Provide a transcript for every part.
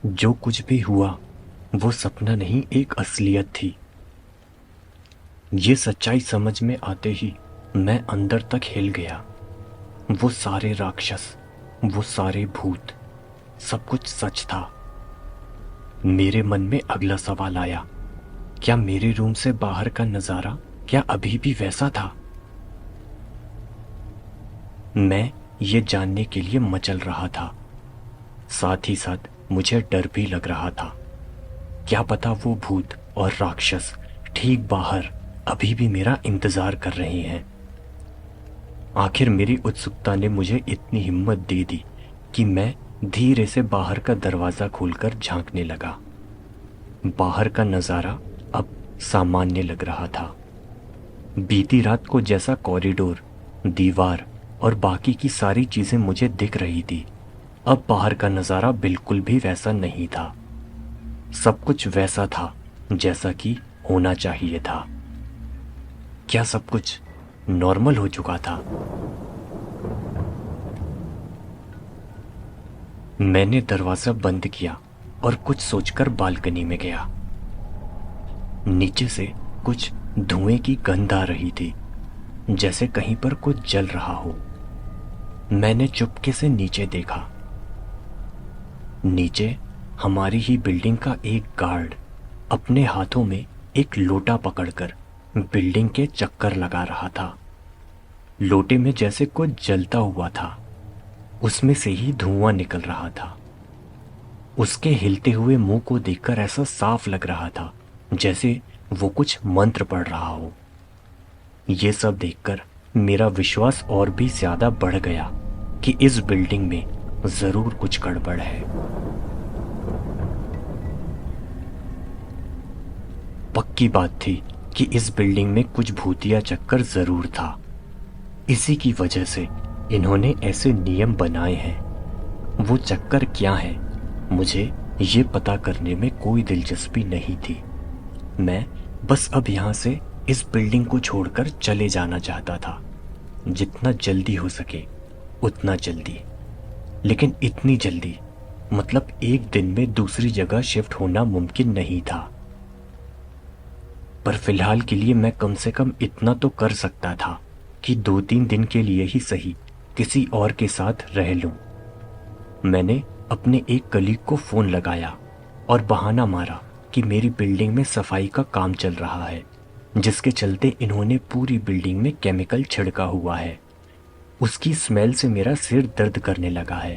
जो कुछ भी हुआ वो सपना नहीं, एक असलियत थी। ये सच्चाई समझ में आते ही मैं अंदर तक हिल गया। वो सारे राक्षस, वो सारे भूत, सब कुछ सच था। मेरे मन में अगला सवाल आया, क्या मेरे रूम से बाहर का नजारा क्या अभी भी वैसा था? मैं ये जानने के लिए मचल रहा था। साथ ही साथ मुझे डर भी लग रहा था। क्या पता वो भूत और राक्षस ठीक बाहर अभी भी मेरा इंतजार कर रहे हैं। आखिर मेरी उत्सुकता ने मुझे इतनी हिम्मत दे दी कि मैं धीरे से बाहर का दरवाजा खोलकर झांकने लगा। बाहर का नजारा अब सामान्य लग रहा था। बीती रात को जैसा कॉरिडोर, दीवार और बाकी की सारी चीजें मुझे दिख रही थी, अब बाहर का नजारा बिल्कुल भी वैसा नहीं था। सब कुछ वैसा था जैसा कि होना चाहिए था। क्या सब कुछ नॉर्मल हो चुका था? मैंने दरवाजा बंद किया और कुछ सोचकर बालकनी में गया। नीचे से कुछ धुएं की गंध आ रही थी, जैसे कहीं पर कुछ जल रहा हो। मैंने चुपके से नीचे देखा। नीचे हमारी ही बिल्डिंग का एक गार्ड अपने हाथों में एक लोटा पकड़कर बिल्डिंग के चक्कर लगा रहा था। लोटे में जैसे कुछ जलता हुआ था, उसमें से ही धुआं निकल रहा था। उसके हिलते हुए मुंह को देखकर ऐसा साफ लग रहा था जैसे वो कुछ मंत्र पढ़ रहा हो। ये सब देखकर मेरा विश्वास और भी ज्यादा बढ़ गया कि इस बिल्डिंग में जरूर कुछ गड़बड़ है। पक्की बात थी कि इस बिल्डिंग में कुछ भूतिया चक्कर जरूर था। इसी की वजह से इन्होंने ऐसे नियम बनाए हैं। वो चक्कर क्या है, मुझे ये पता करने में कोई दिलचस्पी नहीं थी। मैं बस अब यहाँ से इस बिल्डिंग को छोड़कर चले जाना चाहता था, जितना जल्दी हो सके उतना जल्दी। लेकिन इतनी जल्दी, मतलब एक दिन में दूसरी जगह शिफ्ट होना मुमकिन नहीं था। पर फिलहाल के लिए मैं कम से कम इतना तो कर सकता था कि 2-3 दिन के लिए ही सही किसी और के साथ रह लूं। मैंने अपने एक कलीग को फोन लगाया और बहाना मारा कि मेरी बिल्डिंग में सफाई का काम चल रहा है, जिसके चलते इन्होंने पूरी बिल्डिंग में केमिकल छिड़का हुआ है। उसकी स्मेल से मेरा सिर दर्द करने लगा है,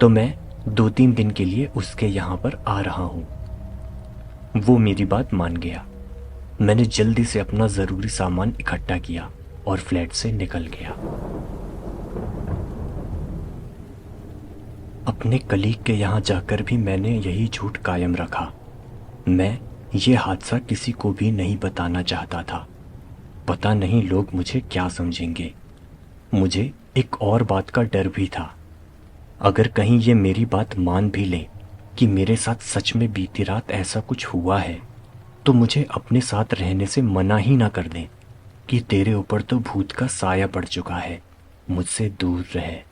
तो मैं 2-3 दिन के लिए उसके यहाँ पर आ रहा हूँ। वो मेरी बात मान गया। मैंने जल्दी से अपना जरूरी सामान इकट्ठा किया और फ्लैट से निकल गया। अपने कलीग के यहाँ जाकर भी मैंने यही झूठ कायम रखा। मैं ये हादसा किसी को भी नहीं बताना चाहता था। पता नहीं लोग मुझे क्या समझेंगे। मुझे एक और बात का डर भी था। अगर कहीं ये मेरी बात मान भी लें कि मेरे साथ सच में बीती रात ऐसा कुछ हुआ है, तो मुझे अपने साथ रहने से मना ही ना कर दें कि तेरे ऊपर तो भूत का साया पड़ चुका है, मुझसे दूर रहे।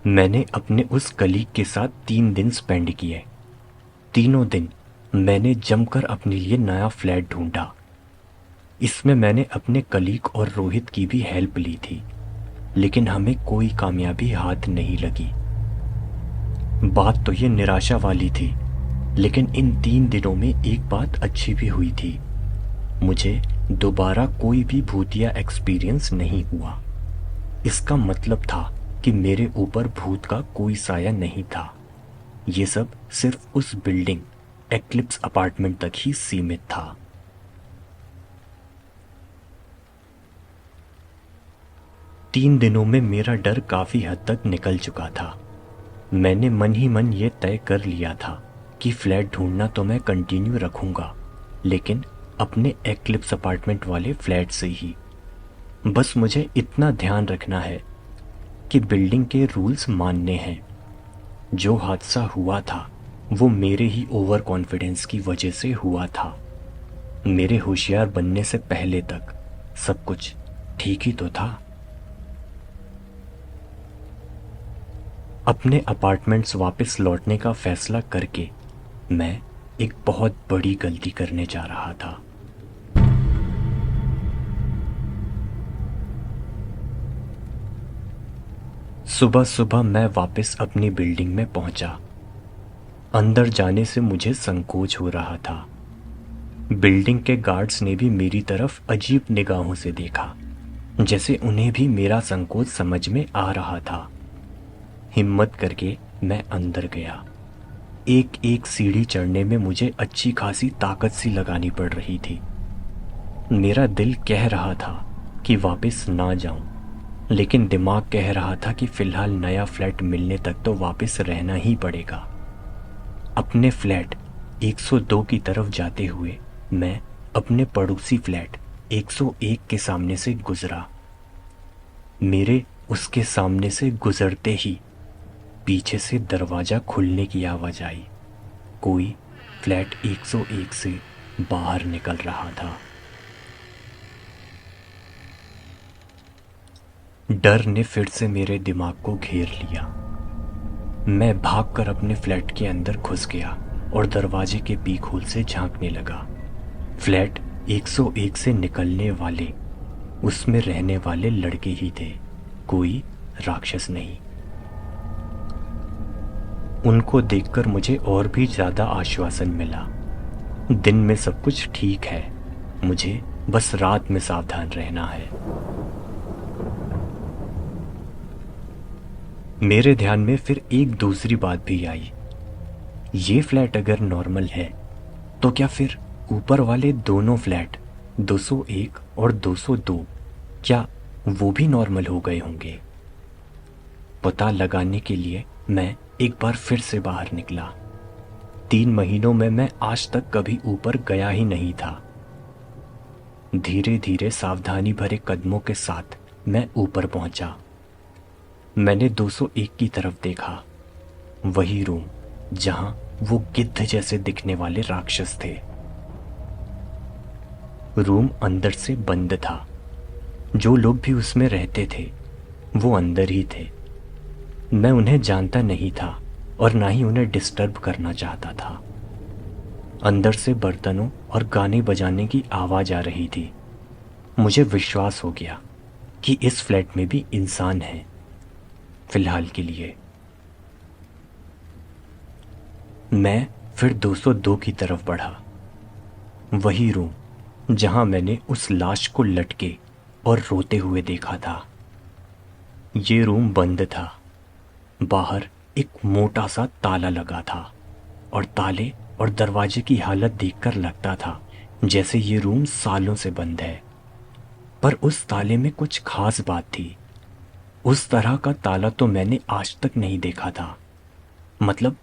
मैंने अपने उस कलीग के साथ 3 दिन स्पेंड किए। तीनों दिन मैंने जमकर अपने लिए नया फ्लैट ढूंढा। इसमें मैंने अपने कलीग और रोहित की भी हेल्प ली थी, लेकिन हमें कोई कामयाबी हाथ नहीं लगी। बात तो ये निराशा वाली थी, लेकिन इन 3 दिनों में एक बात अच्छी भी हुई थी। मुझे दोबारा कोई भी भूतिया एक्सपीरियंस नहीं हुआ। इसका मतलब था कि मेरे ऊपर भूत का कोई साया नहीं था। ये सब सिर्फ उस बिल्डिंग, एक्लिप्स अपार्टमेंट तक ही सीमित था। 3 दिनों में मेरा डर काफी हद तक निकल चुका था। मैंने मन ही मन ये तय कर लिया था कि फ्लैट ढूंढना तो मैं कंटिन्यू रखूंगा, लेकिन अपने एक्लिप्स अपार्टमेंट वाले फ्लैट से ही। बस मुझे इतना ध्यान रखना है कि बिल्डिंग के रूल्स मानने हैं। जो हादसा हुआ था वो मेरे ही ओवर कॉन्फिडेंस की वजह से हुआ था। मेरे होशियार बनने से पहले तक सब कुछ ठीक ही तो था। अपने अपार्टमेंट्स वापस लौटने का फैसला करके मैं एक बहुत बड़ी गलती करने जा रहा था। सुबह सुबह मैं वापस अपनी बिल्डिंग में पहुंचा। अंदर जाने से मुझे संकोच हो रहा था। बिल्डिंग के गार्ड्स ने भी मेरी तरफ अजीब निगाहों से देखा, जैसे उन्हें भी मेरा संकोच समझ में आ रहा था। हिम्मत करके मैं अंदर गया। एक एक सीढ़ी चढ़ने में मुझे अच्छी खासी ताकत सी लगानी पड़ रही थी। मेरा दिल कह रहा था कि वापस ना जाऊं, लेकिन दिमाग कह रहा था कि फिलहाल नया फ्लैट मिलने तक तो वापस रहना ही पड़ेगा। अपने फ्लैट 102 की तरफ जाते हुए मैं अपने पड़ोसी फ्लैट 101 के सामने से गुजरा। मेरे उसके सामने से गुजरते ही पीछे से दरवाजा खुलने की आवाज आई। कोई फ्लैट 101 से बाहर निकल रहा था। डर ने फिर से मेरे दिमाग को घेर लिया। मैं भागकर अपने फ्लैट के अंदर घुस गया और दरवाजे के पीक होल से झांकने लगा। फ्लैट 101 से निकलने वाले, उसमें रहने वाले लड़के ही थे, कोई राक्षस नहीं। उनको देखकर मुझे और भी ज्यादा आश्वासन मिला। दिन में सब कुछ ठीक है, मुझे बस रात में सावधान रहना है। मेरे ध्यान में फिर एक दूसरी बात भी आई। ये फ्लैट अगर नॉर्मल है तो क्या फिर ऊपर वाले दोनों फ्लैट 201 और 202, क्या वो भी नॉर्मल हो गए होंगे? पता लगाने के लिए मैं एक बार फिर से बाहर निकला। 3 महीनों में मैं आज तक कभी ऊपर गया ही नहीं था। धीरे धीरे सावधानी भरे कदमों के साथ मैं ऊपर पहुंचा। मैंने 201 की तरफ देखा, वही रूम जहां वो गिद्ध जैसे दिखने वाले राक्षस थे। रूम अंदर से बंद था। जो लोग भी उसमें रहते थे वो अंदर ही थे। मैं उन्हें जानता नहीं था और ना ही उन्हें डिस्टर्ब करना चाहता था। अंदर से बर्तनों और गाने बजाने की आवाज आ रही थी। मुझे विश्वास हो गया कि इस फ्लैट में भी इंसान है, फिलहाल के लिए। मैं फिर 202 की तरफ बढ़ा। वही रूम जहां मैंने उस लाश को लटके और रोते हुए देखा था। ये रूम बंद था। बाहर एक मोटा सा ताला लगा था और ताले और दरवाजे की हालत देखकर लगता था जैसे ये रूम सालों से बंद है। पर उस ताले में कुछ खास बात थी। उस तरह का ताला तो मैंने आज तक नहीं देखा था। मतलब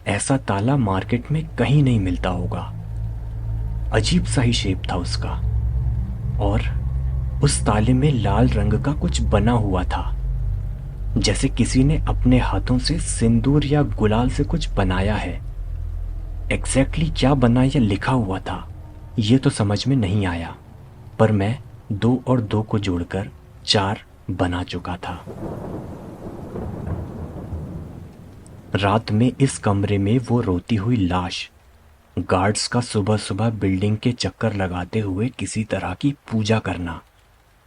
ऐसा ताला मार्केट में कहीं नहीं मिलता होगा। अजीब सा ही शेप था उसका, और उस ताले में लाल रंग का कुछ बना हुआ था, जैसे किसी ने अपने हाथों से सिंदूर या गुलाल से कुछ बनाया है। एग्जैक्टली क्या बना या लिखा हुआ था ये तो समझ में नहीं आया, पर मैं 2 और 2 को जोड़कर 4 बना चुका था। रात में इस कमरे में वो रोती हुई लाश, गार्ड्स का सुबह सुबह बिल्डिंग के चक्कर लगाते हुए किसी तरह की पूजा करना,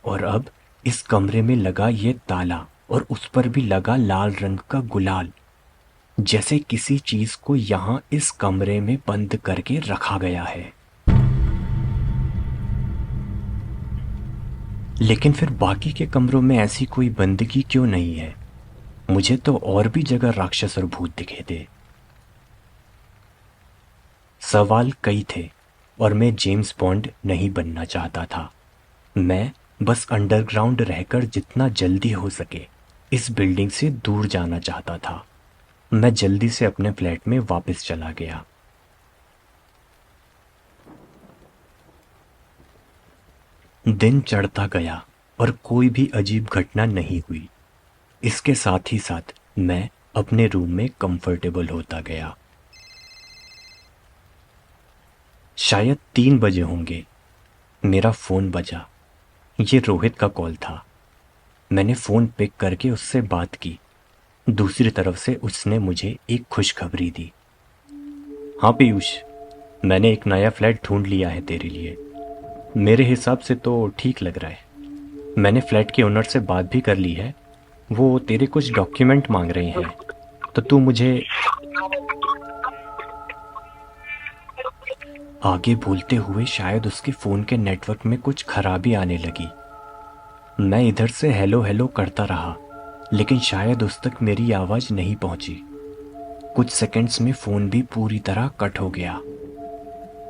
और अब इस कमरे में लगा ये ताला और उस पर भी लगा लाल रंग का गुलाल, जैसे किसी चीज को यहां इस कमरे में बंद करके रखा गया है। लेकिन फिर बाकी के कमरों में ऐसी कोई बंदगी क्यों नहीं है? मुझे तो और भी जगह राक्षस और भूत दिखे थे। सवाल कई थे और मैं जेम्स बॉन्ड नहीं बनना चाहता था। मैं बस अंडरग्राउंड रहकर जितना जल्दी हो सके इस बिल्डिंग से दूर जाना चाहता था। मैं जल्दी से अपने फ्लैट में वापस चला गया। दिन चढ़ता गया और कोई भी अजीब घटना नहीं हुई। इसके साथ ही साथ मैं अपने रूम में कंफर्टेबल होता गया। शायद 3 बजे होंगे। मेरा फोन बजा। ये रोहित का कॉल था। मैंने फोन पिक करके उससे बात की। दूसरी तरफ से उसने मुझे एक खुशखबरी दी। हाँ पीयूष, मैंने एक नया फ्लैट ढूंढ लिया है तेरे लिए। मेरे हिसाब से तो ठीक लग रहा है। मैंने फ्लैट के ओनर से बात भी कर ली है। वो तेरे कुछ डॉक्यूमेंट मांग रहे हैं, तो तू मुझे। आगे बोलते हुए शायद उसके फ़ोन के नेटवर्क में कुछ खराबी आने लगी। मैं इधर से हेलो हेलो करता रहा, लेकिन शायद उस तक मेरी आवाज़ नहीं पहुंची। कुछ सेकंड्स में फ़ोन भी पूरी तरह कट हो गया।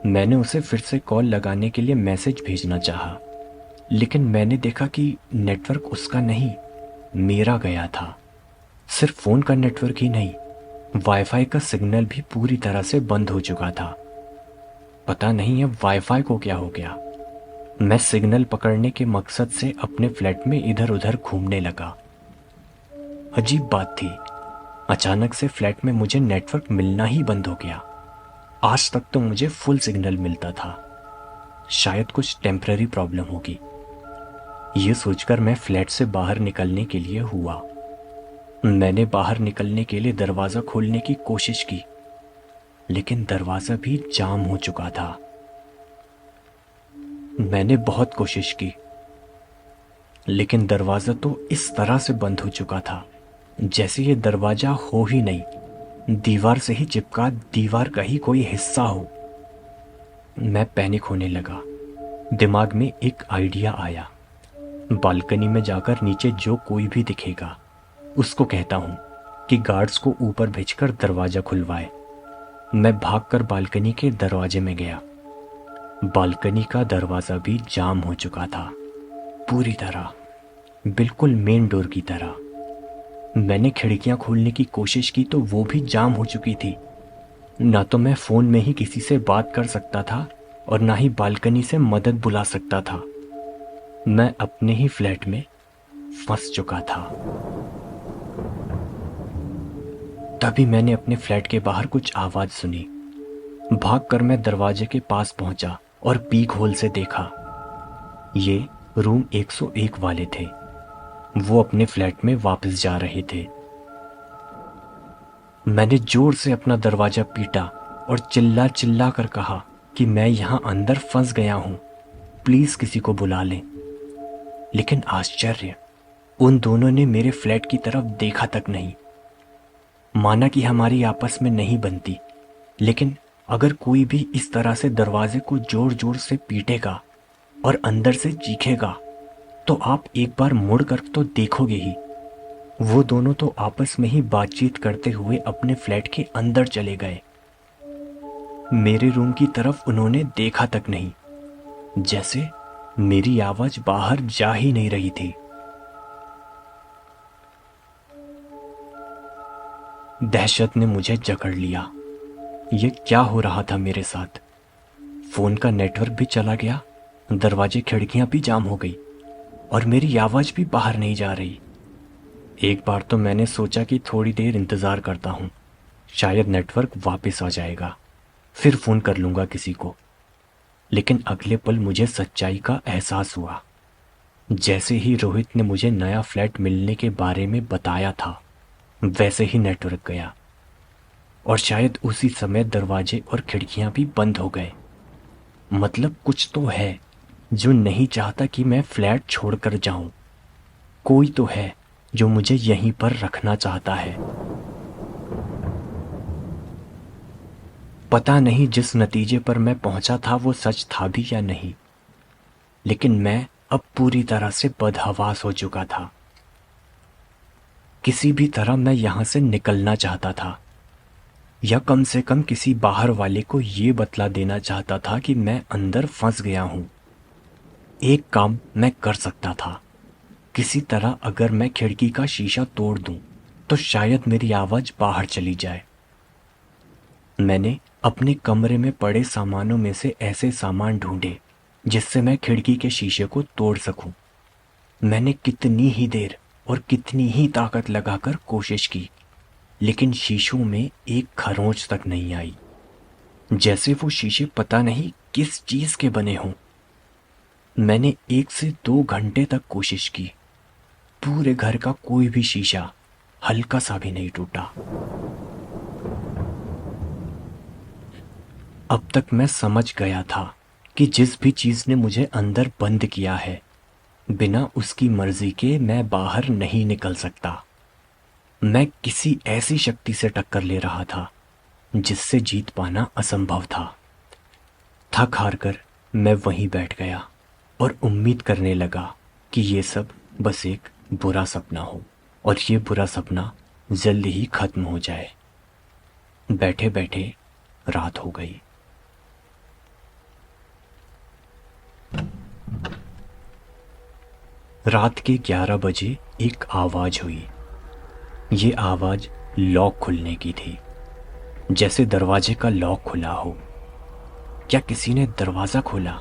मैंने उसे फिर से कॉल लगाने के लिए मैसेज भेजना चाहा, लेकिन मैंने देखा कि नेटवर्क उसका नहीं, मेरा गया था। सिर्फ फ़ोन का नेटवर्क ही नहीं, वाईफाई का सिग्नल भी पूरी तरह से बंद हो चुका था। पता नहीं अब वाईफाई को क्या हो गया। मैं सिग्नल पकड़ने के मकसद से अपने फ्लैट में इधर उधर घूमने लगा। अजीब बात थी, अचानक से फ्लैट में मुझे नेटवर्क मिलना ही बंद हो गया। आज तक तो मुझे फुल सिग्नल मिलता था। शायद कुछ टेम्पररी प्रॉब्लम होगी। ये सोचकर मैं फ्लैट से बाहर निकलने के लिए हुआ। मैंने बाहर निकलने के लिए दरवाज़ा खोलने की कोशिश की, लेकिन दरवाज़ा भी जाम हो चुका था। मैंने बहुत कोशिश की, लेकिन दरवाज़ा तो इस तरह से बंद हो चुका था जैसे ये दरवाज़ा हो ही नहीं, दीवार से ही चिपका दीवार का ही कोई हिस्सा हो। मैं पैनिक होने लगा। दिमाग में एक आइडिया आया। बालकनी में जाकर नीचे जो कोई भी दिखेगा उसको कहता हूँ कि गार्ड्स को ऊपर भेजकर दरवाज़ा खुलवाए। मैं भागकर बालकनी के दरवाजे में गया। बालकनी का दरवाज़ा भी जाम हो चुका था, पूरी तरह, बिल्कुल मेन डोर की तरह। मैंने खिड़कियां खोलने की कोशिश की तो वो भी जाम हो चुकी थी। ना तो मैं फ़ोन में ही किसी से बात कर सकता था और ना ही बालकनी से मदद बुला सकता था। मैं अपने ही फ्लैट में फंस चुका था। तभी मैंने अपने फ्लैट के बाहर कुछ आवाज़ सुनी। भागकर मैं दरवाजे के पास पहुंचा और पीक होल से देखा। ये रूम 101 वाले थे। वो अपने फ्लैट में वापस जा रहे थे। मैंने जोर से अपना दरवाजा पीटा और चिल्ला चिल्ला कर कहा कि मैं यहां अंदर फंस गया हूं, प्लीज किसी को बुला लें। लेकिन आश्चर्य, उन दोनों ने मेरे फ्लैट की तरफ देखा तक नहीं। माना कि हमारी आपस में नहीं बनती, लेकिन अगर कोई भी इस तरह से दरवाजे को जोर जोर से पीटेगा और अंदर से चीखेगा तो आप एक बार मुड़ कर तो देखोगे ही। वो दोनों तो आपस में ही बातचीत करते हुए अपने फ्लैट के अंदर चले गए। मेरे रूम की तरफ उन्होंने देखा तक नहीं, जैसे मेरी आवाज बाहर जा ही नहीं रही थी। दहशत ने मुझे जकड़ लिया। ये क्या हो रहा था मेरे साथ? फोन का नेटवर्क भी चला गया, दरवाजे खिड़कियां भी जाम हो गई और मेरी आवाज भी बाहर नहीं जा रही। एक बार तो मैंने सोचा कि थोड़ी देर इंतजार करता हूं, शायद नेटवर्क वापस आ जाएगा, फिर फोन कर लूंगा किसी को। लेकिन अगले पल मुझे सच्चाई का एहसास हुआ। जैसे ही रोहित ने मुझे नया फ्लैट मिलने के बारे में बताया था, वैसे ही नेटवर्क गया और शायद उसी समय दरवाजे और खिड़कियां भी बंद हो गए। मतलब कुछ तो है जो नहीं चाहता कि मैं फ्लैट छोड़कर जाऊं। कोई तो है जो मुझे यहीं पर रखना चाहता है। पता नहीं जिस नतीजे पर मैं पहुंचा था वो सच था भी या नहीं, लेकिन मैं अब पूरी तरह से बदहवास हो चुका था। किसी भी तरह मैं यहां से निकलना चाहता था, या कम से कम किसी बाहर वाले को ये बतला देना चाहता था कि मैं अंदर फंस गया हूं। एक काम मैं कर सकता था, किसी तरह अगर मैं खिड़की का शीशा तोड़ दूं तो शायद मेरी आवाज बाहर चली जाए। मैंने अपने कमरे में पड़े सामानों में से ऐसे सामान ढूंढे जिससे मैं खिड़की के शीशे को तोड़ सकूं। मैंने कितनी ही देर और कितनी ही ताकत लगाकर कोशिश की, लेकिन शीशों में एक खरोंच तक नहीं आई, जैसे वो शीशे पता नहीं किस चीज के बने हों। मैंने 1 से 2 घंटे तक कोशिश की। पूरे घर का कोई भी शीशा, हल्का सा भी नहीं टूटा। अब तक मैं समझ गया था कि जिस भी चीज ने मुझे अंदर बंद किया है, बिना उसकी मर्जी के मैं बाहर नहीं निकल सकता। मैं किसी ऐसी शक्ति से टक्कर ले रहा था जिससे जीत पाना असंभव था। थक हार कर मैं वहीं बैठ गया और उम्मीद करने लगा कि ये सब बस एक बुरा सपना हो और ये बुरा सपना जल्दी ही खत्म हो जाए। बैठे बैठे रात हो गई। रात के 11 बजे एक आवाज हुई। ये आवाज लॉक खुलने की थी, जैसे दरवाजे का लॉक खुला हो। क्या किसी ने दरवाजा खोला,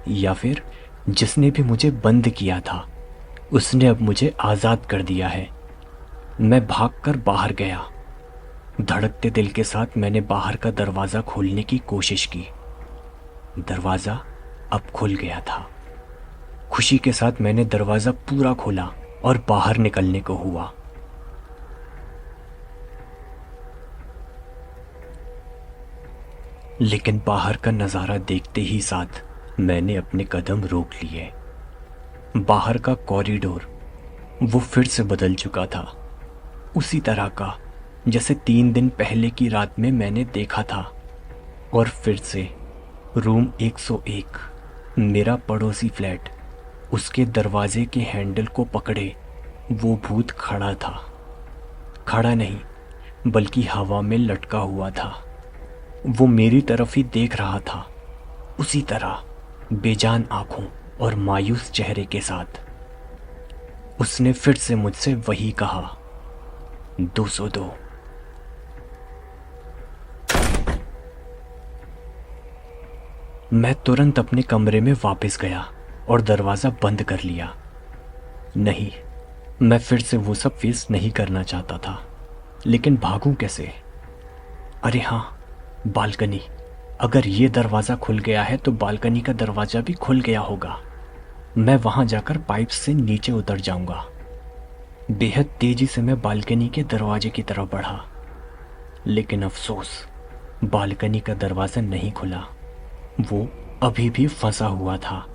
या फिर जिसने भी मुझे बंद किया था उसने अब मुझे आजाद कर दिया है। मैं भागकर बाहर गया। धड़कते दिल के साथ मैंने बाहर का दरवाजा खोलने की कोशिश की। दरवाजा अब खुल गया था। खुशी के साथ मैंने दरवाजा पूरा खोला और बाहर निकलने को हुआ। लेकिन बाहर का नजारा देखते ही साथ मैंने अपने कदम रोक लिए। बाहर का कॉरिडोर वो फिर से बदल चुका था, उसी तरह का जैसे 3 दिन पहले की रात में मैंने देखा था। और फिर से रूम 101, मेरा पड़ोसी फ्लैट, उसके दरवाजे के हैंडल को पकड़े वो भूत खड़ा था। खड़ा नहीं बल्कि हवा में लटका हुआ था। वो मेरी तरफ ही देख रहा था, उसी तरह बेजान आंखों और मायूस चेहरे के साथ। उसने फिर से मुझसे वही कहा, 202। मैं तुरंत अपने कमरे में वापस गया और दरवाजा बंद कर लिया। नहीं, मैं फिर से वो सब फेस नहीं करना चाहता था, लेकिन भागूं कैसे? अरे हाँ, बालकनी। अगर ये दरवाजा खुल गया है तो बालकनी का दरवाजा भी खुल गया होगा। मैं वहां जाकर पाइप से नीचे उतर जाऊंगा। बेहद तेजी से मैं बालकनी के दरवाजे की तरफ बढ़ा, लेकिन अफसोस, बालकनी का दरवाजा नहीं खुला। वो अभी भी फंसा हुआ था,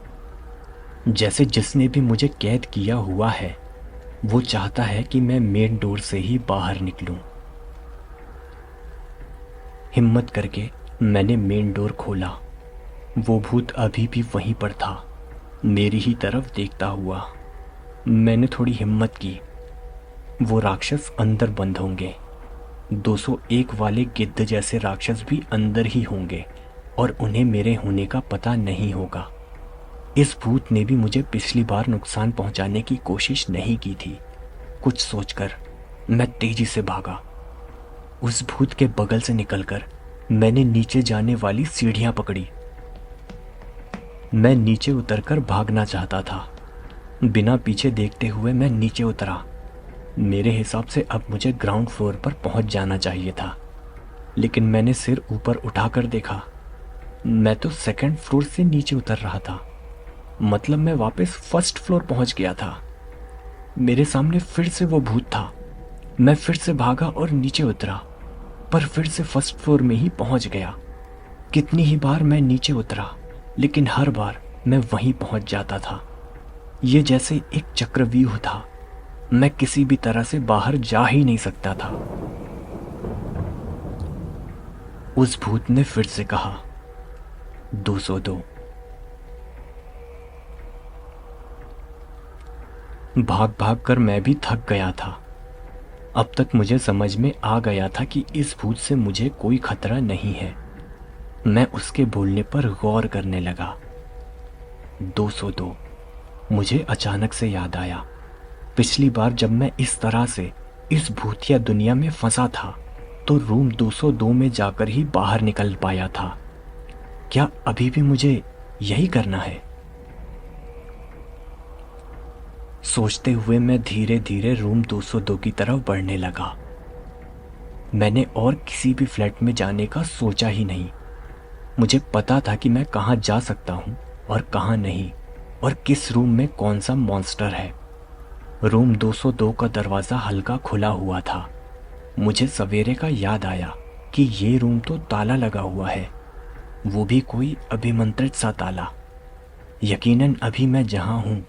जैसे जिसने भी मुझे कैद किया हुआ है वो चाहता है कि मैं मेन डोर से ही बाहर निकलूं। हिम्मत करके मैंने मेन डोर खोला। वो भूत अभी भी वहीं पर था, मेरी ही तरफ देखता हुआ। मैंने थोड़ी हिम्मत की। वो राक्षस अंदर बंद होंगे। 201 वाले गिद्ध जैसे राक्षस भी अंदर ही होंगे और उन्हें मेरे होने का पता नहीं होगा। इस भूत ने भी मुझे पिछली बार नुकसान पहुंचाने की कोशिश नहीं की थी। कुछ सोचकर मैं तेजी से भागा। उस भूत के बगल से निकलकर मैंने नीचे जाने वाली सीढ़ियां पकड़ी। मैं नीचे उतरकर भागना चाहता था। बिना पीछे देखते हुए मैं नीचे उतरा। मेरे हिसाब से अब मुझे ग्राउंड फ्लोर पर पहुंच जाना चाहिए था, लेकिन मैंने सिर ऊपर उठाकर देखा। मैं तो सेकंड फ्लोर से नीचे उतर रहा था, मतलब मैं वापस फर्स्ट फ्लोर पहुंच गया था। मेरे सामने फिर से वो भूत था। मैं फिर से भागा और नीचे उतरा, पर फिर से फर्स्ट फ्लोर में ही पहुंच गया। कितनी ही बार मैं नीचे उतरा, लेकिन हर बार मैं वहीं पहुंच जाता था। ये जैसे एक चक्रव्यूह था। मैं किसी भी तरह से बाहर जा ही नहीं सकता था। उस भूत ने फिर से कहा, 202। भाग भाग कर मैं भी थक गया था। अब तक मुझे समझ में आ गया था कि इस भूत से मुझे कोई खतरा नहीं है। मैं उसके बोलने पर गौर करने लगा। 202। मुझे अचानक से याद आया, पिछली बार जब मैं इस तरह से इस भूतिया दुनिया में फंसा था तो रूम 202 में जाकर ही बाहर निकल पाया था। क्या अभी भी मुझे यही करना है? सोचते हुए मैं धीरे धीरे रूम 202 की तरफ बढ़ने लगा। मैंने और किसी भी फ्लैट में जाने का सोचा ही नहीं। मुझे पता था कि मैं कहाँ जा सकता हूँ और कहाँ नहीं, और किस रूम में कौन सा मॉन्स्टर है। रूम 202 का दरवाज़ा हल्का खुला हुआ था। मुझे सवेरे का याद आया कि ये रूम तो ताला लगा हुआ है, वो भी कोई अभिमंत्रित सा ताला। यकीनन अभी मैं जहाँ हूँ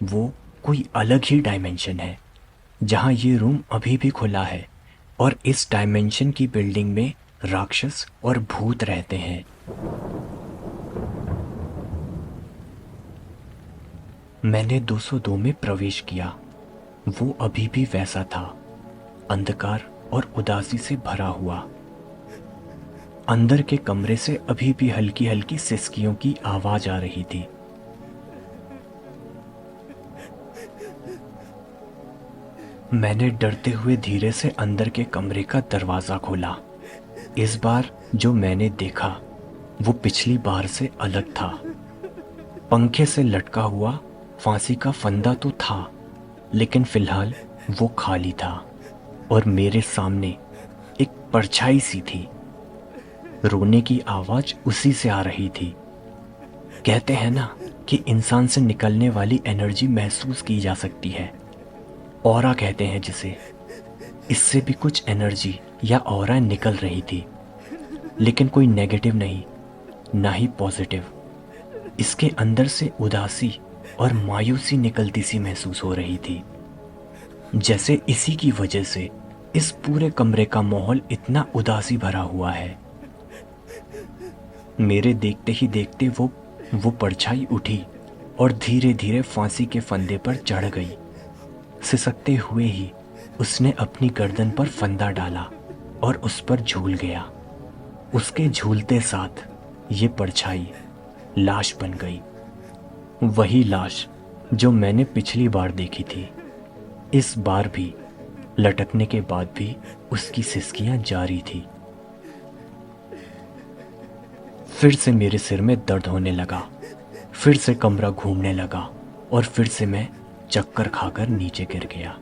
वो कोई अलग ही डायमेंशन है, जहाँ ये रूम अभी भी खुला है और इस डायमेंशन की बिल्डिंग में राक्षस और भूत रहते हैं। मैंने 202 में प्रवेश किया। वो अभी भी वैसा था, अंधकार और उदासी से भरा हुआ। अंदर के कमरे से अभी भी हल्की हल्की सिसकियों की आवाज आ रही थी। मैंने डरते हुए धीरे से अंदर के कमरे का दरवाजा खोला। इस बार जो मैंने देखा वो पिछली बार से अलग था। पंखे से लटका हुआ फांसी का फंदा तो था, लेकिन फिलहाल वो खाली था और मेरे सामने एक परछाई सी थी। रोने की आवाज उसी से आ रही थी। कहते हैं ना कि इंसान से निकलने वाली एनर्जी महसूस की जा सकती है, ऑरा कहते हैं जिसे। इससे भी कुछ एनर्जी या ऑरा निकल रही थी, लेकिन कोई नेगेटिव नहीं, ना ही पॉजिटिव। इसके अंदर से उदासी और मायूसी निकलती सी महसूस हो रही थी, जैसे इसी की वजह से इस पूरे कमरे का माहौल इतना उदासी भरा हुआ है। मेरे देखते ही देखते वो परछाई उठी और धीरे धीरे फांसी के फंदे पर चढ़ गई। सिसकते हुए ही उसने अपनी गर्दन पर फंदा डाला और उस पर झूल गया। उसके झूलते साथ ये परछाई लाश बन गई, वही लाश जो मैंने पिछली बार देखी थी। इस बार भी लटकने के बाद भी उसकी सिसकियां जारी थी। फिर से मेरे सिर में दर्द होने लगा, फिर से कमरा घूमने लगा और फिर से मैं चक्कर खाकर नीचे गिर गया।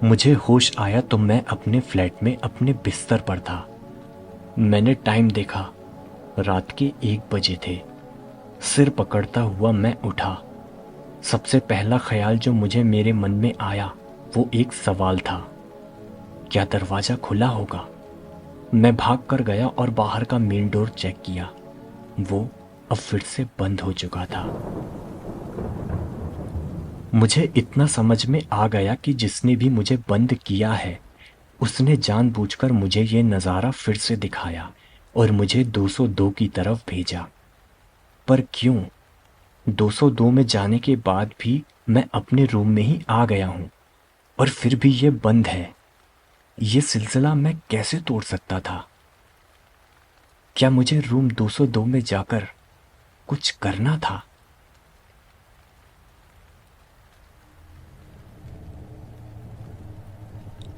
मुझे होश आया तो मैं अपने फ्लैट में अपने बिस्तर पर था। मैंने टाइम देखा, रात के 1 बजे थे। सिर पकड़ता हुआ मैं उठा। सबसे पहला ख्याल जो मुझे मेरे मन में आया वो एक सवाल था, क्या दरवाज़ा खुला होगा? मैं भाग कर गया और बाहर का मेन डोर चेक किया। वो अब फिर से बंद हो चुका था। मुझे इतना समझ में आ गया कि जिसने भी मुझे बंद किया है उसने जानबूझकर मुझे ये नज़ारा फिर से दिखाया और मुझे 202 की तरफ भेजा। पर क्यों? 202 में जाने के बाद भी मैं अपने रूम में ही आ गया हूँ और फिर भी ये बंद है। ये सिलसिला मैं कैसे तोड़ सकता था? क्या मुझे रूम 202 में जाकर कुछ करना था?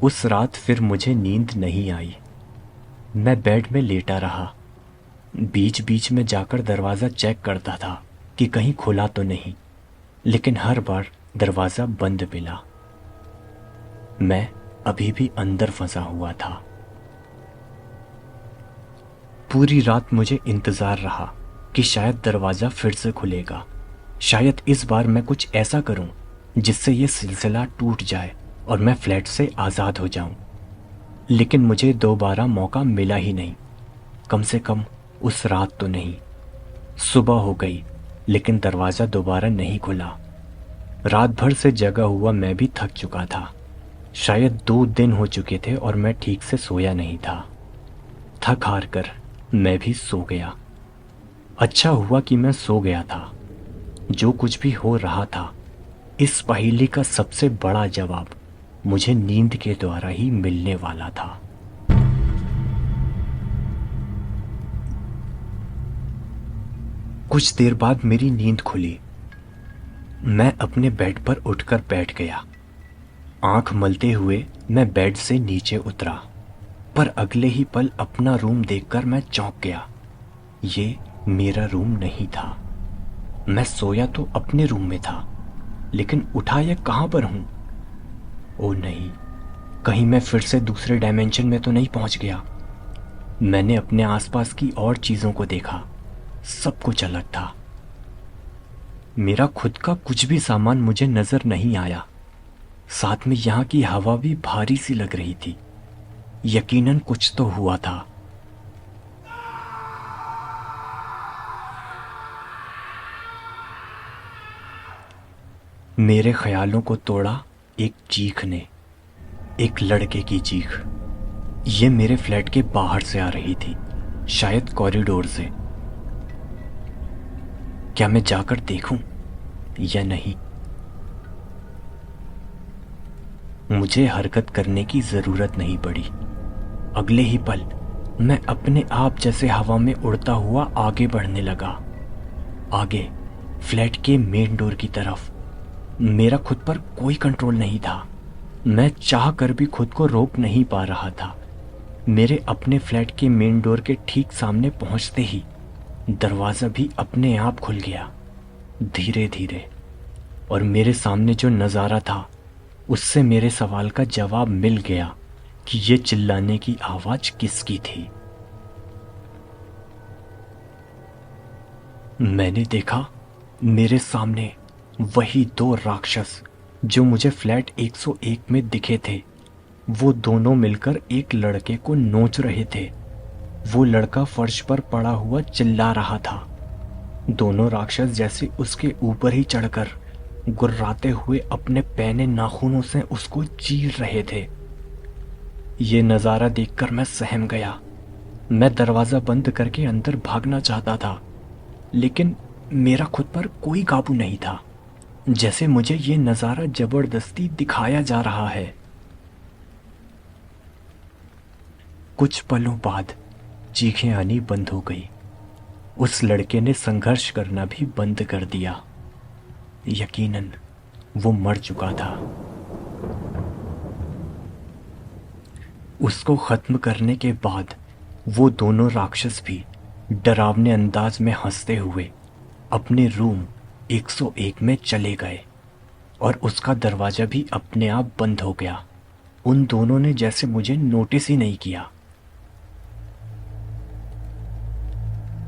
उस रात फिर मुझे नींद नहीं आई। मैं बेड में लेटा रहा। बीच बीच में जाकर दरवाज़ा चेक करता था कि कहीं खुला तो नहीं, लेकिन हर बार दरवाज़ा बंद मिला। मैं अभी भी अंदर फंसा हुआ था। पूरी रात मुझे इंतज़ार रहा कि शायद दरवाज़ा फिर से खुलेगा। शायद इस बार मैं कुछ ऐसा करूं जिससे ये सिलसिला टूट जाए और मैं फ्लैट से आज़ाद हो जाऊं। लेकिन मुझे दोबारा मौका मिला ही नहीं, कम से कम उस रात तो नहीं। सुबह हो गई लेकिन दरवाज़ा दोबारा नहीं खुला। रात भर से जगा हुआ मैं भी थक चुका था। शायद 2 दिन हो चुके थे और मैं ठीक से सोया नहीं था। थक हार कर मैं भी सो गया। अच्छा हुआ कि मैं सो गया था। जो कुछ भी हो रहा था, इस पहेली का सबसे बड़ा जवाब मुझे नींद के द्वारा ही मिलने वाला था। कुछ देर बाद मेरी नींद खुली। मैं अपने बेड पर उठकर बैठ गया। आंख मलते हुए मैं बेड से नीचे उतरा, पर अगले ही पल अपना रूम देखकर मैं चौंक गया। ये मेरा रूम नहीं था। मैं सोया तो अपने रूम में था, लेकिन उठा या कहां पर हूं? ओ नहीं, कहीं मैं फिर से दूसरे डायमेंशन में तो नहीं पहुंच गया। मैंने अपने आसपास की और चीजों को देखा, सब कुछ अलग था। मेरा खुद का कुछ भी सामान मुझे नजर नहीं आया। साथ में यहाँ की हवा भी भारी सी लग रही थी। यकीनन कुछ तो हुआ था। मेरे ख्यालों को तोड़ा एक चीख ने, एक लड़के की चीख। ये मेरे फ्लैट के बाहर से आ रही थी, शायद कॉरिडोर से। क्या मैं जाकर देखूं या नहीं? मुझे हरकत करने की जरूरत नहीं पड़ी। अगले ही पल मैं अपने आप जैसे हवा में उड़ता हुआ आगे बढ़ने लगा। आगे, फ्लैट के मेन डोर की तरफ। मेरा खुद पर कोई कंट्रोल नहीं था। मैं चाह कर भी खुद को रोक नहीं पा रहा था। मेरे अपने फ्लैट के मेन डोर के ठीक सामने पहुंचते ही दरवाज़ा भी अपने आप खुल गया, धीरे धीरे। और मेरे सामने जो नज़ारा था उससे मेरे सवाल का जवाब मिल गया कि ये चिल्लाने की आवाज किसकी थी। मैंने देखा मेरे सामने वही दो राक्षस जो मुझे फ्लैट 101 में दिखे थे। वो दोनों मिलकर एक लड़के को नोच रहे थे। वो लड़का फर्श पर पड़ा हुआ चिल्ला रहा था। दोनों राक्षस जैसे उसके ऊपर ही चढ़कर गुर्राते हुए अपने पैने नाखूनों से उसको चीर रहे थे। ये नज़ारा देखकर मैं सहम गया। मैं दरवाज़ा बंद करके अंदर भागना चाहता था, लेकिन मेरा खुद पर कोई काबू नहीं था। जैसे मुझे ये नज़ारा जबरदस्ती दिखाया जा रहा है। कुछ पलों बाद चीखें आनी बंद हो गई। उस लड़के ने संघर्ष करना भी बंद कर दिया। यकीनन वो मर चुका था। उसको खत्म करने के बाद वो दोनों राक्षस भी डरावने अंदाज में हंसते हुए अपने रूम 101 में चले गए और उसका दरवाजा भी अपने आप बंद हो गया। उन दोनों ने जैसे मुझे नोटिस ही नहीं किया।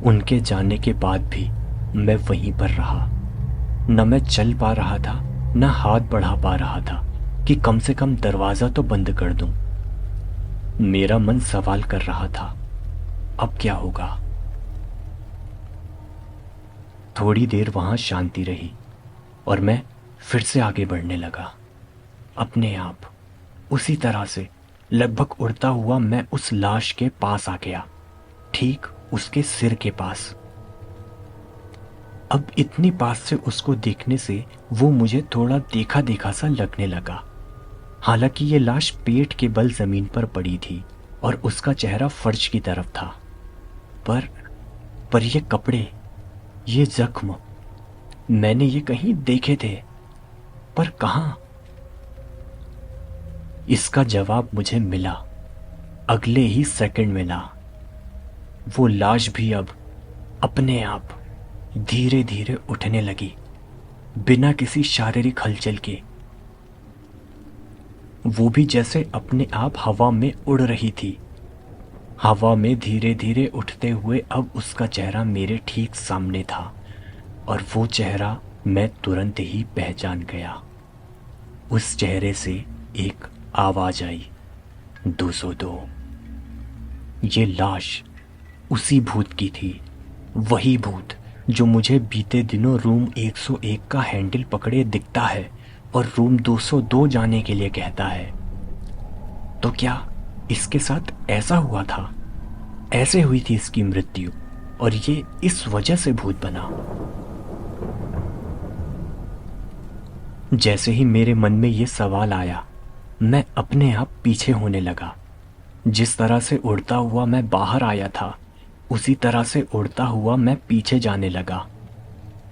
उनके जाने के बाद भी मैं वहीं पर रहा। न मैं चल पा रहा था, न हाथ बढ़ा पा रहा था कि कम से कम दरवाजा तो बंद कर दूं। मेरा मन सवाल कर रहा था, अब क्या होगा? थोड़ी देर वहां शांति रही और मैं फिर से आगे बढ़ने लगा। अपने आप उसी तरह से लगभग उड़ता हुआ मैं उस लाश के पास आ गया, ठीक उसके सिर के पास। अब इतनी पास से उसको देखने से वो मुझे थोड़ा देखा देखा सा लगने लगा। हालांकि ये लाश पेट के बल जमीन पर पड़ी थी और उसका चेहरा फर्श की तरफ था। पर ये कपड़े, ये जख्म, मैंने ये कहीं देखे थे, पर कहां? इसका जवाब मुझे मिला, अगले ही सेकंड मिला। वो लाश भी अब अपने आप धीरे धीरे उठने लगी, बिना किसी शारीरिक हलचल के। वो भी जैसे अपने आप हवा में उड़ रही थी। हवा में धीरे धीरे उठते हुए अब उसका चेहरा मेरे ठीक सामने था और वो चेहरा मैं तुरंत ही पहचान गया। उस चेहरे से एक आवाज आई, 202। ये लाश उसी भूत की थी, वही भूत जो मुझे बीते दिनों रूम 101 का हैंडल पकड़े दिखता है और रूम 202 जाने के लिए कहता है। तो क्या इसके साथ ऐसा हुआ था? ऐसे हुई थी इसकी मृत्यु और ये इस वजह से भूत बना? जैसे ही मेरे मन में ये सवाल आया, मैं अपने आप पीछे होने लगा। जिस तरह से उड़ता हुआ मैं बाहर आया था, उसी तरह से उड़ता हुआ मैं पीछे जाने लगा।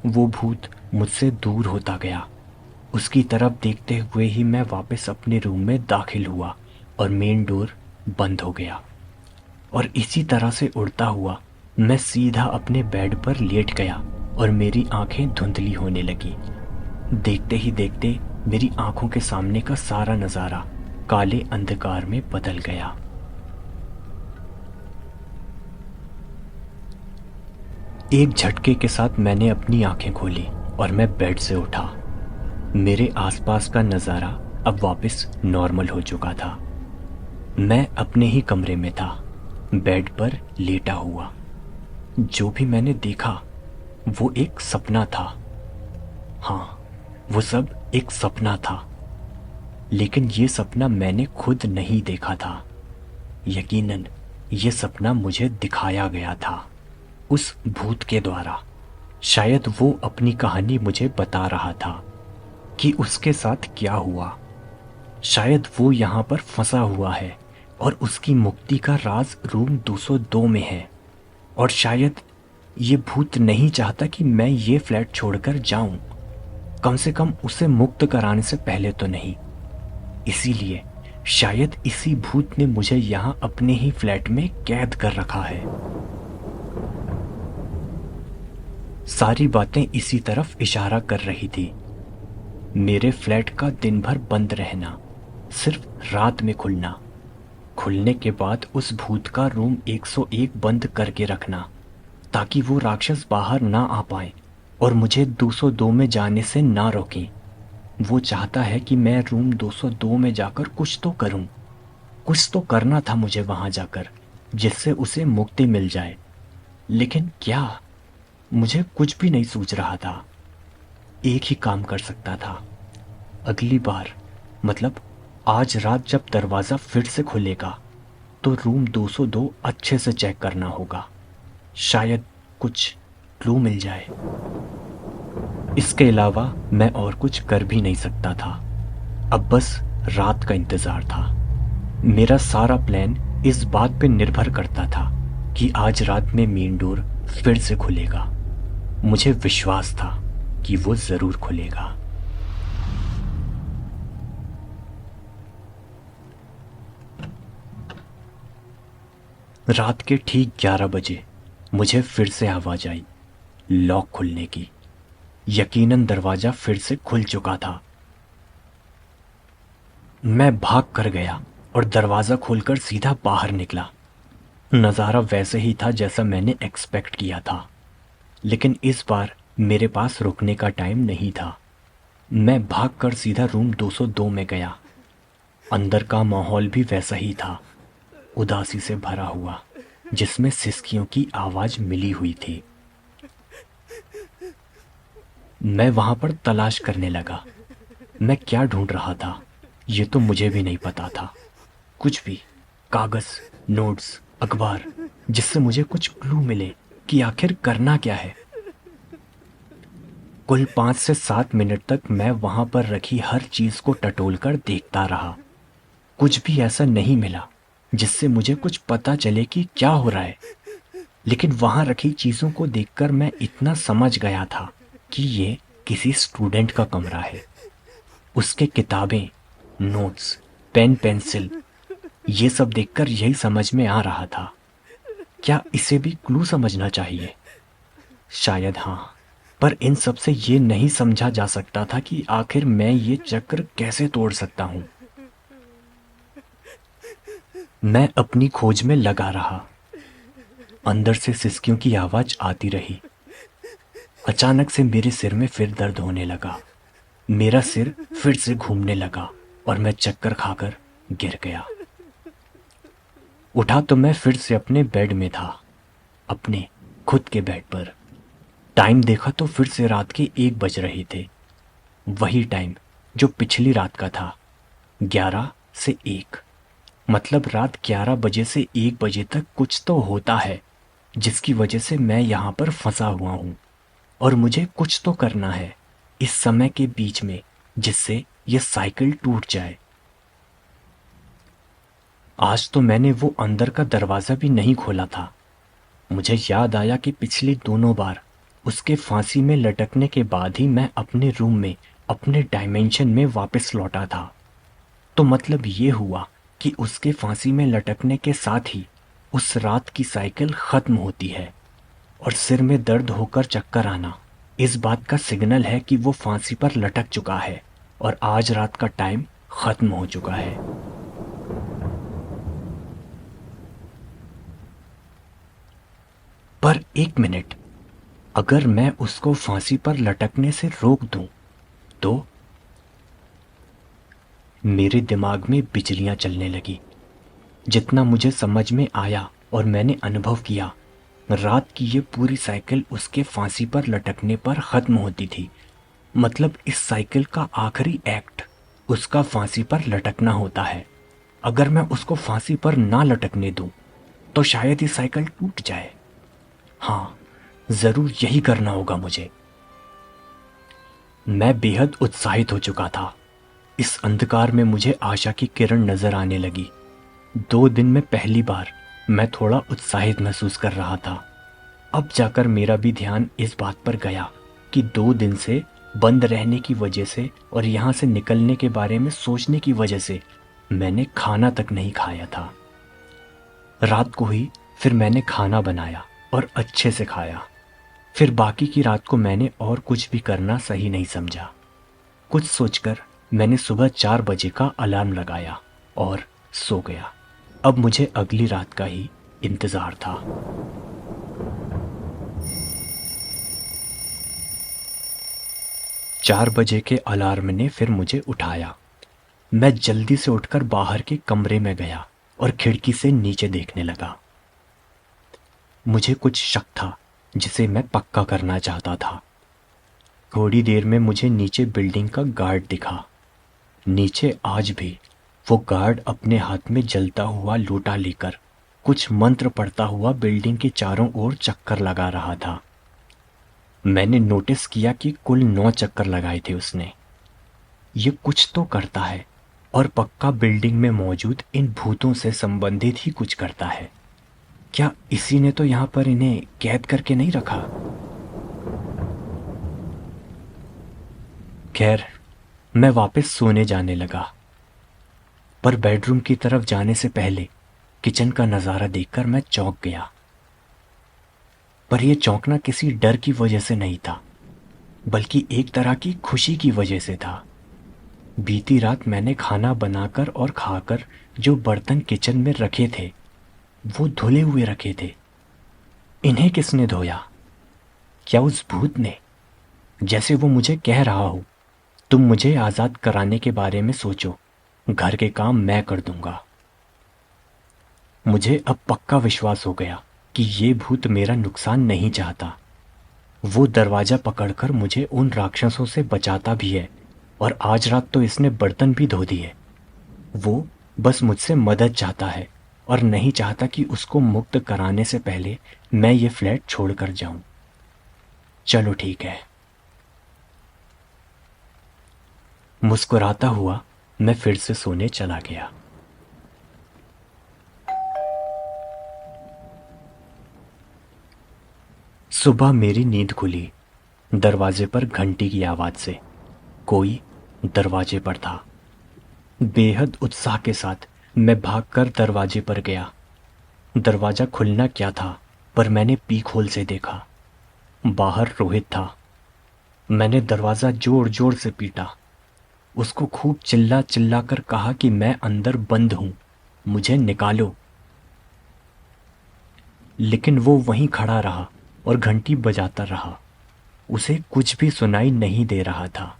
वो भूत मुझसे दूर होता गया। उसकी तरफ देखते हुए ही मैं वापस अपने रूम में दाखिल हुआ और मेन डोर बंद हो गया। और इसी तरह से उड़ता हुआ मैं सीधा अपने बेड पर लेट गया और मेरी आंखें धुंधली होने लगी। देखते ही देखते मेरी आंखों के सामने का सारा नज़ारा काले अंधकार में बदल गया। एक झटके के साथ मैंने अपनी आंखें खोली और मैं बेड से उठा। मेरे आसपास का नज़ारा अब वापस नॉर्मल हो चुका था। मैं अपने ही कमरे में था, बेड पर लेटा हुआ। जो भी मैंने देखा वो एक सपना था। हाँ, वो सब एक सपना था, लेकिन ये सपना मैंने खुद नहीं देखा था। यकीनन ये सपना मुझे दिखाया गया था, उस भूत के द्वारा। शायद वो अपनी कहानी मुझे बता रहा था कि उसके साथ क्या हुआ। शायद वो यहाँ पर फंसा हुआ है और उसकी मुक्ति का राज रूम 202 में है। और शायद ये भूत नहीं चाहता कि मैं ये फ्लैट छोड़कर जाऊं, कम से कम उसे मुक्त कराने से पहले तो नहीं। इसीलिए शायद इसी भूत ने मुझे यहाँ अपने ही फ्लैट में कैद कर रखा है। सारी बातें इसी तरफ इशारा कर रही थी। मेरे फ्लैट का दिन भर बंद रहना, सिर्फ रात में खुलना, खुलने के बाद उस भूत का रूम 101 बंद करके रखना, ताकि वो राक्षस बाहर ना आ पाए और मुझे 202 में जाने से ना रोकें। वो चाहता है कि मैं रूम 202 में जाकर कुछ तो करूं। कुछ तो करना था मुझे वहां जाकर, जिससे उसे मुक्ति मिल जाए। लेकिन क्या? मुझे कुछ भी नहीं सूझ रहा था। एक ही काम कर सकता था। अगली बार, मतलब आज रात जब दरवाज़ा फिर से खुलेगा, तो रूम 202 अच्छे से चेक करना होगा। शायद कुछ क्लू मिल जाए। इसके अलावा मैं और कुछ कर भी नहीं सकता था। अब बस रात का इंतज़ार था। मेरा सारा प्लान इस बात पे निर्भर करता था कि आज रात में मेन डोर फिर से खुलेगा। मुझे विश्वास था कि वो ज़रूर खुलेगा। रात के ठीक 11 बजे मुझे फिर से आवाज़ आई लॉक खुलने की। यकीनन दरवाज़ा फिर से खुल चुका था। मैं भाग कर गया और दरवाज़ा खोलकर सीधा बाहर निकला। नज़ारा वैसे ही था जैसा मैंने एक्सपेक्ट किया था, लेकिन इस बार मेरे पास रुकने का टाइम नहीं था। मैं भागकर सीधा रूम 202 में गया। अंदर का माहौल भी वैसा ही था, उदासी से भरा हुआ, जिसमें सिसकियों की आवाज मिली हुई थी। मैं वहां पर तलाश करने लगा। मैं क्या ढूंढ रहा था ये तो मुझे भी नहीं पता था। कुछ भी, कागज, नोट्स, अखबार, जिससे मुझे कुछ क्लू मिले कि आखिर करना क्या है। कुल 5 से 7 मिनट तक मैं वहां पर रखी हर चीज को टटोलकर देखता रहा। कुछ भी ऐसा नहीं मिला जिससे मुझे कुछ पता चले कि क्या हो रहा है। लेकिन वहां रखी चीजों को देखकर मैं इतना समझ गया था कि ये किसी स्टूडेंट का कमरा है। उसके किताबें, नोट्स, पेन, पेंसिल, ये सब देखकर यही समझ में आ रहा था। क्या इसे भी क्लू समझना चाहिए? शायद हाँ, पर इन सब से ये नहीं समझा जा सकता था कि आखिर मैं ये चक्र कैसे तोड़ सकता हूँ। मैं अपनी खोज में लगा रहा। अंदर से सिसकियों की आवाज आती रही। अचानक से मेरे सिर में फिर दर्द होने लगा। मेरा सिर फिर से घूमने लगा और मैं चक्कर खाकर गिर गया। उठा तो मैं फिर से अपने बेड में था, अपने खुद के बेड पर। टाइम देखा तो फिर से रात के 1 बज रहे थे। वही टाइम जो पिछली रात का था, 11 से 1। मतलब रात 11 बजे से 1 बजे तक कुछ तो होता है जिसकी वजह से मैं यहाँ पर फंसा हुआ हूँ। और मुझे कुछ तो करना है इस समय के बीच में, जिससे यह साइकिल टूट जाए। आज तो मैंने वो अंदर का दरवाज़ा भी नहीं खोला था। मुझे याद आया कि पिछली दोनों बार उसके फांसी में लटकने के बाद ही मैं अपने रूम में, अपने डायमेंशन में वापस लौटा था। तो मतलब ये हुआ कि उसके फांसी में लटकने के साथ ही उस रात की साइकिल खत्म होती है। और सिर में दर्द होकर चक्कर आना इस बात का सिग्नल है कि वो फांसी पर लटक चुका है और आज रात का टाइम खत्म हो चुका है। पर 1 मिनट, अगर मैं उसको फांसी पर लटकने से रोक दूं तो मेरे दिमाग में बिजलियां चलने लगी। जितना मुझे समझ में आया और मैंने अनुभव किया, रात की ये पूरी साइकिल उसके फांसी पर लटकने पर खत्म होती थी। मतलब इस साइकिल का आखिरी एक्ट उसका फांसी पर लटकना होता है। अगर मैं उसको फांसी पर ना लटकने दूं तो शायद ये साइकिल टूट जाए। हाँ, जरूर यही करना होगा मुझे। मैं बेहद उत्साहित हो चुका था। इस अंधकार में मुझे आशा की किरण नजर आने लगी। 2 दिन में पहली बार मैं थोड़ा उत्साहित महसूस कर रहा था। अब जाकर मेरा भी ध्यान इस बात पर गया कि 2 दिन से बंद रहने की वजह से और यहाँ से निकलने के बारे में सोचने की वजह से मैंने खाना तक नहीं खाया था। रात को ही फिर मैंने खाना बनाया और अच्छे से खाया। फिर बाकी की रात को मैंने और कुछ भी करना सही नहीं समझा। कुछ सोचकर मैंने सुबह 4 बजे का अलार्म लगाया और सो गया। अब मुझे अगली रात का ही इंतजार था। 4 बजे के अलार्म ने फिर मुझे उठाया। मैं जल्दी से उठकर बाहर के कमरे में गया और खिड़की से नीचे देखने लगा। मुझे कुछ शक था जिसे मैं पक्का करना चाहता था। थोड़ी देर में मुझे नीचे बिल्डिंग का गार्ड दिखा। नीचे आज भी वो गार्ड अपने हाथ में जलता हुआ लोटा लेकर कुछ मंत्र पढ़ता हुआ बिल्डिंग के चारों ओर चक्कर लगा रहा था। मैंने नोटिस किया कि कुल 9 चक्कर लगाए थे उसने। ये कुछ तो करता है और पक्का बिल्डिंग में मौजूद इन भूतों से संबंधित ही कुछ करता है। क्या इसी ने तो यहाँ पर इन्हें कैद करके नहीं रखा? खैर, मैं वापस सोने जाने लगा। पर बेडरूम की तरफ जाने से पहले किचन का नज़ारा देखकर मैं चौंक गया। पर यह चौंकना किसी डर की वजह से नहीं था, बल्कि एक तरह की खुशी की वजह से था। बीती रात मैंने खाना बनाकर और खाकर जो बर्तन किचन में रखे थे वो धुले हुए रखे थे। इन्हें किसने धोया? क्या उस भूत ने? जैसे वो मुझे कह रहा हो, तुम मुझे आजाद कराने के बारे में सोचो, घर के काम मैं कर दूंगा। मुझे अब पक्का विश्वास हो गया कि ये भूत मेरा नुकसान नहीं चाहता। वो दरवाजा पकड़कर मुझे उन राक्षसों से बचाता भी है और आज रात तो इसने बर्तन भी धो दिए। वो बस मुझसे मदद चाहता है और नहीं चाहता कि उसको मुक्त कराने से पहले मैं ये फ्लैट छोड़कर जाऊं। चलो ठीक है। मुस्कुराता हुआ मैं फिर से सोने चला गया। सुबह मेरी नींद खुली दरवाजे पर घंटी की आवाज से। कोई दरवाजे पर था। बेहद उत्साह के साथ मैं भागकर दरवाजे पर गया। दरवाजा खुलना क्या था, पर मैंने पीक होल से देखा। बाहर रोहित था। मैंने दरवाजा जोर जोर से पीटा। उसको खूब चिल्ला चिल्ला कर कहा कि मैं अंदर बंद हूं, मुझे निकालो। लेकिन वो वहीं खड़ा रहा और घंटी बजाता रहा। उसे कुछ भी सुनाई नहीं दे रहा था।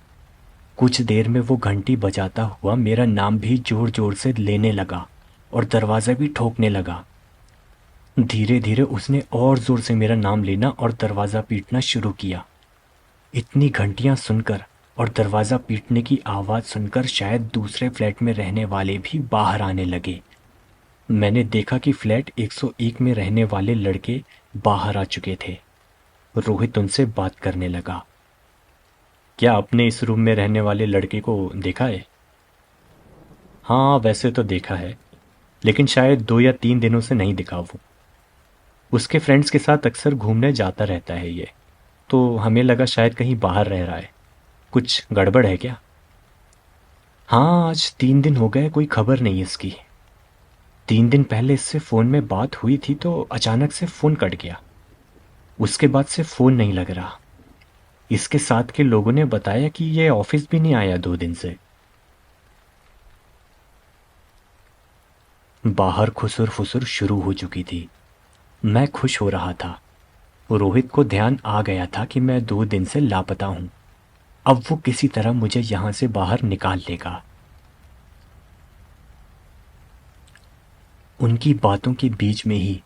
कुछ देर में वो घंटी बजाता हुआ मेरा नाम भी जोर जोर से लेने लगा और दरवाज़ा भी ठोकने लगा। धीरे धीरे उसने और जोर से मेरा नाम लेना और दरवाज़ा पीटना शुरू किया। इतनी घंटियां सुनकर और दरवाज़ा पीटने की आवाज़ सुनकर शायद दूसरे फ्लैट में रहने वाले भी बाहर आने लगे। मैंने देखा कि फ्लैट 101 में रहने वाले लड़के बाहर आ चुके थे। रोहित उनसे बात करने लगा। क्या आपने इस रूम में रहने वाले लड़के को देखा है? हाँ, वैसे तो देखा है, लेकिन शायद 2 या 3 दिनों से नहीं दिखा वो। उसके फ्रेंड्स के साथ अक्सर घूमने जाता रहता है ये, तो हमें लगा शायद कहीं बाहर रह रहा है। कुछ गड़बड़ है क्या? हाँ, आज 3 दिन हो गए, कोई खबर नहीं इसकी। 3 दिन पहले इससे फ़ोन में बात हुई थी तो अचानक से फ़ोन कट गया। उसके बाद से फ़ोन नहीं लग रहा। इसके साथ के लोगों ने बताया कि ये ऑफिस भी नहीं आया 2 दिन से। बाहर खुसुर फुसुर शुरू हो चुकी थी। मैं खुश हो रहा था। रोहित को ध्यान आ गया था कि मैं 2 दिन से लापता हूं। अब वो किसी तरह मुझे यहां से बाहर निकाल लेगा। उनकी बातों के बीच में ही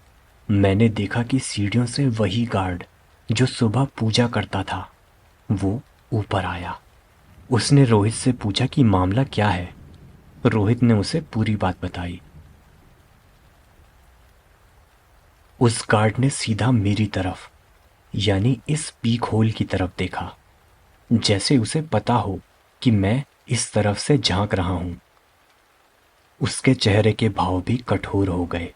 मैंने देखा कि सीढ़ियों से वही गार्ड जो सुबह पूजा करता था वो ऊपर आया। उसने रोहित से पूछा कि मामला क्या है। रोहित ने उसे पूरी बात बताई। उस गार्ड ने सीधा मेरी तरफ यानी इस पीक होल की तरफ देखा, जैसे उसे पता हो कि मैं इस तरफ से झांक रहा हूं। उसके चेहरे के भाव भी कठोर हो गए।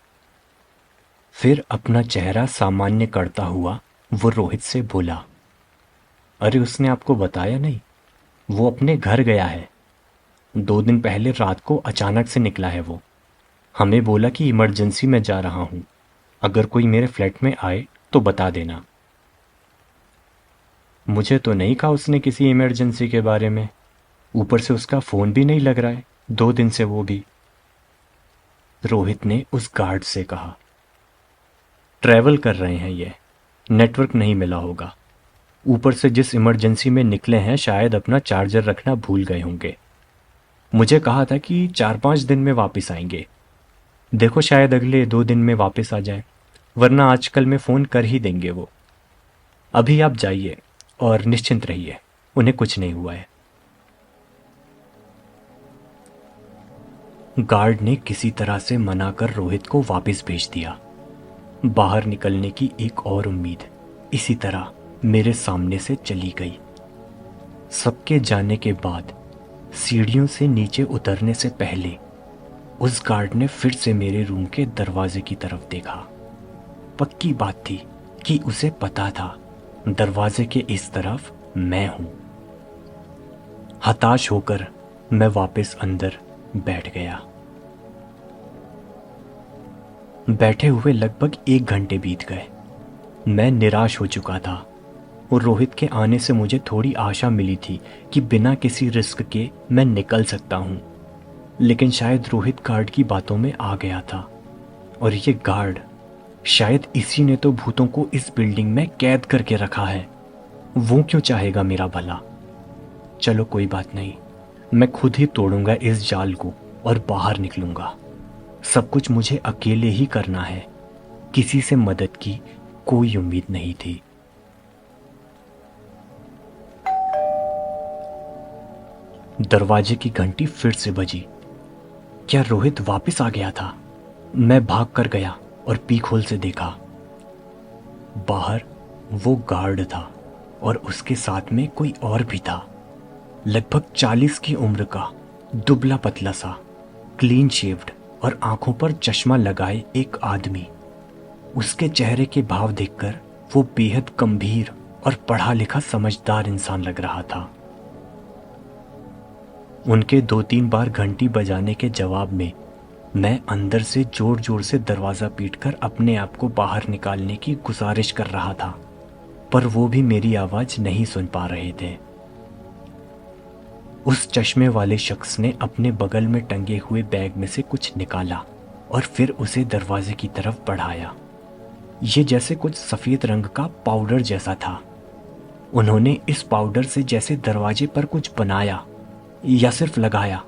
फिर अपना चेहरा सामान्य करता हुआ वो रोहित से बोला, अरे उसने आपको बताया नहीं? वो अपने घर गया है। 2 दिन पहले रात को अचानक से निकला है वो। हमें बोला कि इमरजेंसी में जा रहा हूं, अगर कोई मेरे फ्लैट में आए तो बता देना। मुझे तो नहीं कहा उसने किसी इमरजेंसी के बारे में। ऊपर से उसका फोन भी नहीं लग रहा है 2 दिन से, वो भी। रोहित ने उस गार्ड से कहा, ट्रैवल कर रहे हैं ये, नेटवर्क नहीं मिला होगा। ऊपर से जिस इमरजेंसी में निकले हैं शायद अपना चार्जर रखना भूल गए होंगे। मुझे कहा था कि 4-5 दिन में वापस आएंगे। देखो शायद अगले 2 दिन में वापस आ जाए, वरना आजकल में फ़ोन कर ही देंगे वो। अभी आप जाइए और निश्चिंत रहिए, उन्हें कुछ नहीं हुआ है। गार्ड ने किसी तरह से मना कर रोहित को वापस भेज दिया। बाहर निकलने की एक और उम्मीद इसी तरह मेरे सामने से चली गई। सबके जाने के बाद सीढ़ियों से नीचे उतरने से पहले उस गार्ड ने फिर से मेरे रूम के दरवाजे की तरफ देखा। पक्की बात थी कि उसे पता था दरवाजे के इस तरफ मैं हूं। हताश होकर मैं वापस अंदर बैठ गया। बैठे हुए लगभग 1 घंटे बीत गए। मैं निराश हो चुका था और रोहित के आने से मुझे थोड़ी आशा मिली थी कि बिना किसी रिस्क के मैं निकल सकता हूं। लेकिन शायद रोहित गार्ड की बातों में आ गया था, और ये गार्ड शायद इसी ने तो भूतों को इस बिल्डिंग में कैद करके रखा है। वो क्यों चाहेगा मेरा भला? चलो कोई बात नहीं, मैं खुद ही तोड़ूंगा इस जाल को और बाहर निकलूंगा। सब कुछ मुझे अकेले ही करना है। किसी से मदद की कोई उम्मीद नहीं थी। दरवाजे की घंटी फिर से बजी। क्या रोहित वापस आ गया था? मैं भाग कर गया और पीक होल से देखा। बाहर वो गार्ड था और उसके साथ में कोई और भी था। लगभग 40 की उम्र का, दुबला पतला सा, क्लीन शेव्ड और आंखों पर चश्मा लगाए एक आदमी। उसके चेहरे के भाव देखकर वो बेहद गंभीर और पढ़ा लिखा समझदार इंसान लग रहा था। उनके 2-3 बार घंटी बजाने के जवाब में मैं अंदर से जोर जोर से दरवाज़ा पीटकर अपने आप को बाहर निकालने की गुजारिश कर रहा था, पर वो भी मेरी आवाज़ नहीं सुन पा रहे थे। उस चश्मे वाले शख्स ने अपने बगल में टंगे हुए बैग में से कुछ निकाला और फिर उसे दरवाजे की तरफ बढ़ाया। ये जैसे कुछ सफ़ेद रंग का पाउडर जैसा था। उन्होंने इस पाउडर से जैसे दरवाजे पर कुछ बनाया या सिर्फ लगाया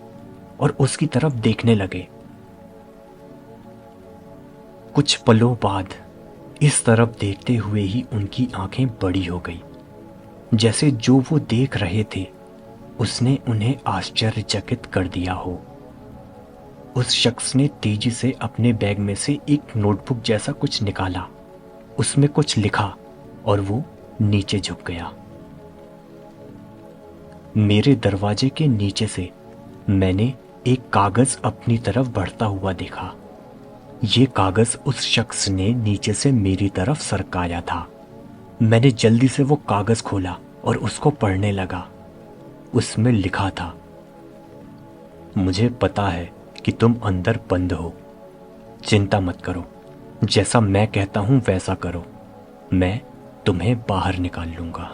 और उसकी तरफ देखने लगे। कुछ पलों बाद इस तरफ देखते हुए ही उनकी आंखें बड़ी हो गई, जैसे जो वो देख रहे थे उसने उन्हें आश्चर्यचकित कर दिया हो। उस शख्स ने तेजी से अपने बैग में से एक नोटबुक जैसा कुछ निकाला, उसमें कुछ लिखा और वो नीचे झुक गया। मेरे दरवाजे के नीचे से मैंने एक कागज अपनी तरफ बढ़ता हुआ देखा। ये कागज उस शख्स ने नीचे से मेरी तरफ सरकाया था। मैंने जल्दी से वो कागज खोला और उसको पढ़ने लगा। उसमें लिखा था, मुझे पता है कि तुम अंदर बंद हो। चिंता मत करो, जैसा मैं कहता हूं वैसा करो, मैं तुम्हें बाहर निकाल लूंगा।